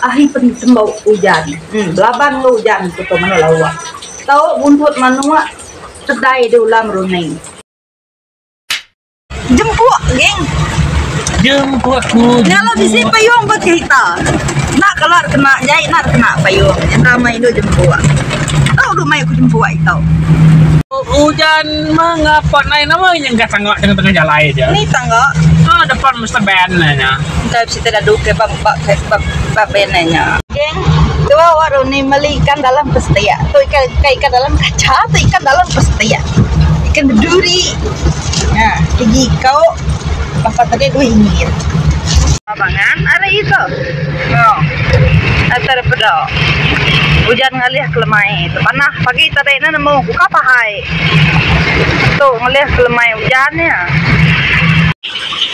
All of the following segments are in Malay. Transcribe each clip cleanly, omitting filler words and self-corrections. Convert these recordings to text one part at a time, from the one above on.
ahi penitembau hujan. Laban lo hujan tu mana lawa. Tahu buntut manua sedai di ulam runai. Jemput geng. Jemputku. Kalau bisi payung buat kita. Nak keluar kena jahit nak kena payung. Yang ramai itu jemput. Tahu rumah aku jemput itu. Hujan mengapa naik namanya enggak tanggak tengah-tengah jalan aja. Ini tangga. Ah depan Mr. Ben nanya. Kita bisa tidak duduk ke bab benenya. Geng, tu warung ni meli ikan dalam pesti ya. Tu ikan dalam kaca, tu ikan dalam pesti ya. Ikan berduri. Nah, gigi kau bapak tadi RM2. Abangan, ada itu. Oh, antara pedo. Hujan ngalih kelemai itu panah pagi tadi na nemu buka pahai tuh ngalih kelemai hujannya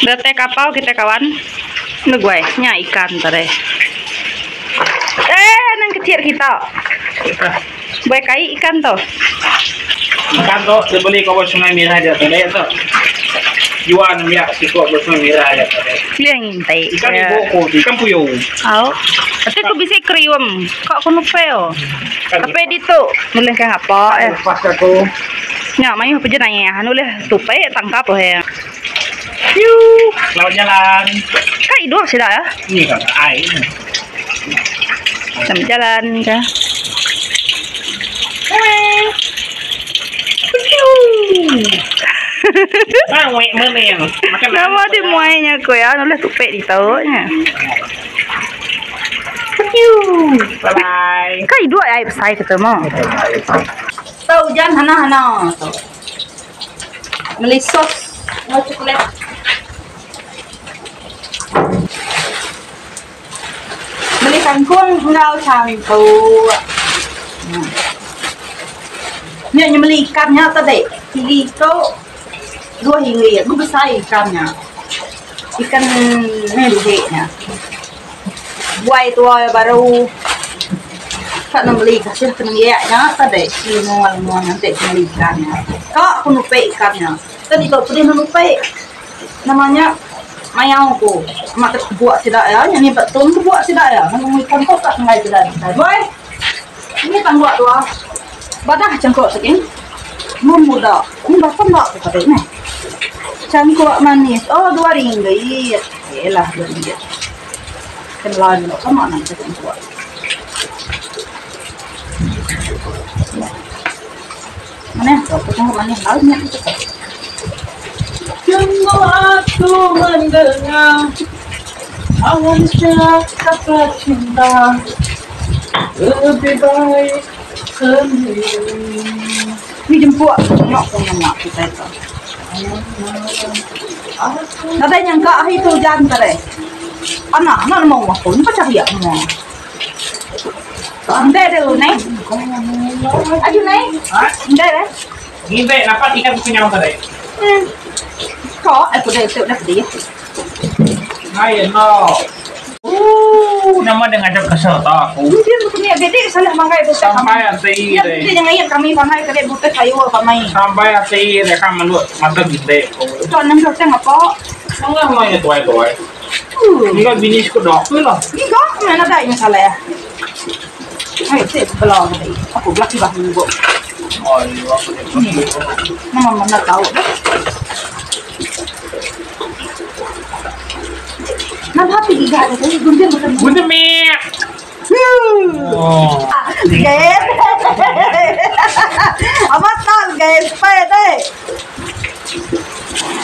bete kapal kita kawan ini gue nya ikan tadi nang kecil kita gue kai ikan tuh dibeli kau Sungai Merah aja tadi tuh jual ya si kau Sungai Merah aja tadi liang intai ikan ibu ikan puyuh tapi kok bisa kriwem kok kuno peo tapi dito nulis kang apa pas aku nya mayu pejenanya nulis tupe tangkap he laut jalan kai dua sih dah ya ini kan air sambil jalan kah mana yang makan nama di muainya ko ya nulis tupe di taunya bye kai dua ai pesai ketemu tau hujan hana melisos mau coklat beli kangkung ngau cantu nya beli ikannya tadi kilo RM2 gue besar ikannya ikan ini diheknya buai tua baru kan beli kasih keningnya tadi mau nanti beli ikannya kok nupe ikannya tadi kalau pedih nupe namanya mayau ku mak buat tidak ya ini betul buat tidak ya ngomong ikan kok tak ngai tidak boy ini tangguh dua badah cangkok segini muda ini bapak enggak tadi nih cangkok manis oh RM2 lah RM2 kenalan lo sama nanti cangkok mana kok cangkok manis halnya itu sungguh aku mendengar awan kata cinta lebih baik sendiri ini jemput nak punya kita itu nanti nyangka itu hujan tadi anak mau aku ni pacah ya mau ande dulu nih ayo nih ande deh ini dapat ikan punya tadi kok aku udah dia ayo no nama dengan ajak kesel tau aku dia punya gede salah mangkai bukan sampai hati ya dia yang ayat kami mangkai kade bukan kayu kami sampai hati mereka menurut mata gede itu anak dokter apa enggak mau ya tuai ini kan bini suka dokter lah ini kok mana ada yang salah ya ayo sih belum aku belaki bah minggu oh iya nama mana tahu nama hati gigit ada tuh gunting mie guys apa tal guys pede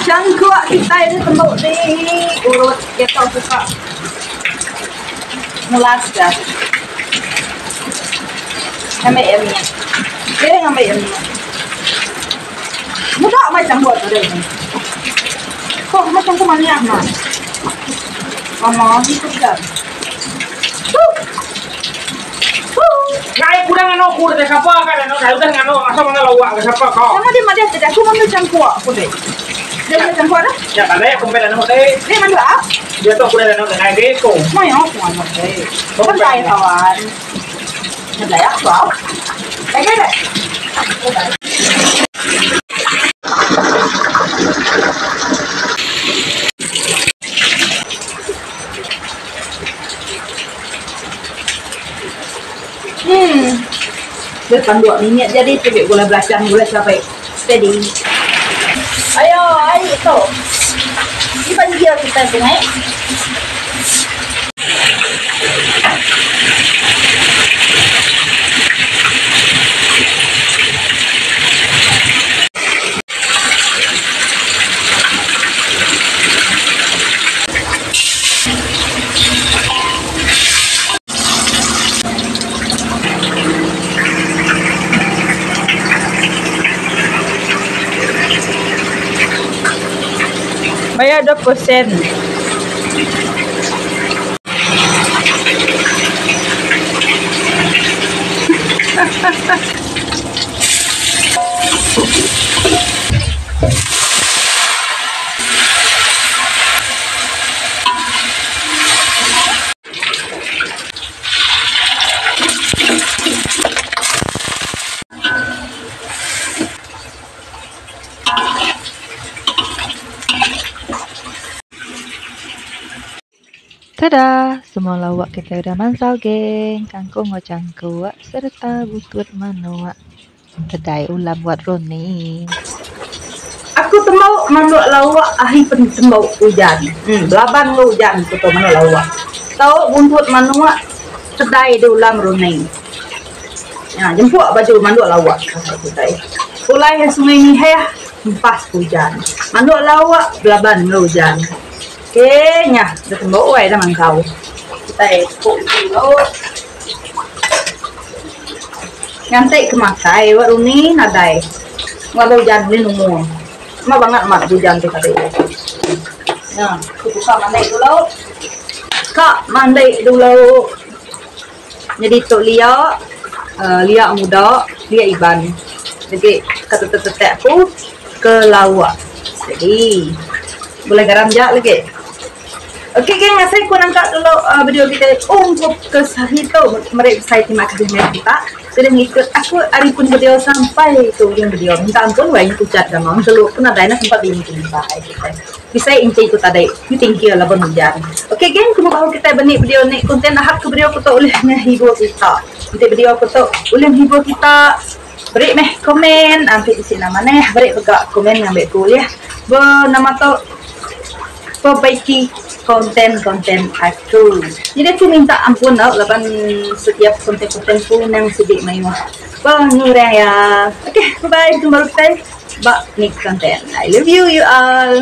cangkuk kita ini tembok di urut kita suka mulas dah ambil nya dia ngambil nya mudah macam buat tu deh kok macam tu mana mah mama itu kan Ngai kurang ano kur de sapa ka no udah ngano asa mana lawa ka sapa ka. Sama dia madia tidak aku ngambil cangkuk aku deh. Dia ambil cangkuk dah. Ya kada ya kumpel ano teh. Dia ngambil apa? Dia tu kuda ano ngai de ko. Mau yang aku ngambil deh. Kan saya kawan. Ada ya aku. Lagi deh. Depan 2 minit jadi pergi gula belacan gula cabai. Steady. Ayo, ayo itu. Ini panggil kita tengok. Bayar 20%. Tada, semua lawak kita udah mansal, geng. Kangkung ngocang kuak serta butut manuak. Tedai ulam buat Roni. Aku temau manuk lawak ahi pentembau hujan. Belaban lo hujan tu manuk lawak. Tahu buntut manuak tedai di ulam Roni. Ya, jemput baju manuk lawak kata tedai. Ulai sungai ni heh empas hujan. Manuk lawak belaban lo hujan. Kayaknya udah tembok wae dah mangkau. Kita ekor dulu. Ngantai ke makai wak Runi nadai. Walau hujan ni numur. Ma banget mak hujan tu tadi. Nah, aku buka mandai dulu. Kak mandai dulu. Jadi tok Lia, Lia muda, Lia Iban. Jadi kata tetek aku ke lawak. Jadi boleh garam jak lagi. Okey geng, saya kurang angkat dulu video kita untuk ke sehari tu. Mari saya terima kasih banyak kita sudah ngikut aku hari pun video sampai tu yang video. Minta ampun wah ucat dah mau selalu pun ada nak sempat ini kita. Bisa inci itu tadi. You thank you lah hujan. Okey geng, kamu kalau kita benih video ni konten hak ke video kita olehnya hibur kita. Nanti video kita oleh hibur kita. Beri meh komen, nanti di sini nama neh beri juga komen ngambil kuliah. Bernama tu perbaiki konten-konten aku. Jadi aku minta ampun tau, lapan setiap konten-konten pun yang sedikit main pengurang ya. Okay, bye-bye. Jumpa lagi. Next content. I love you all.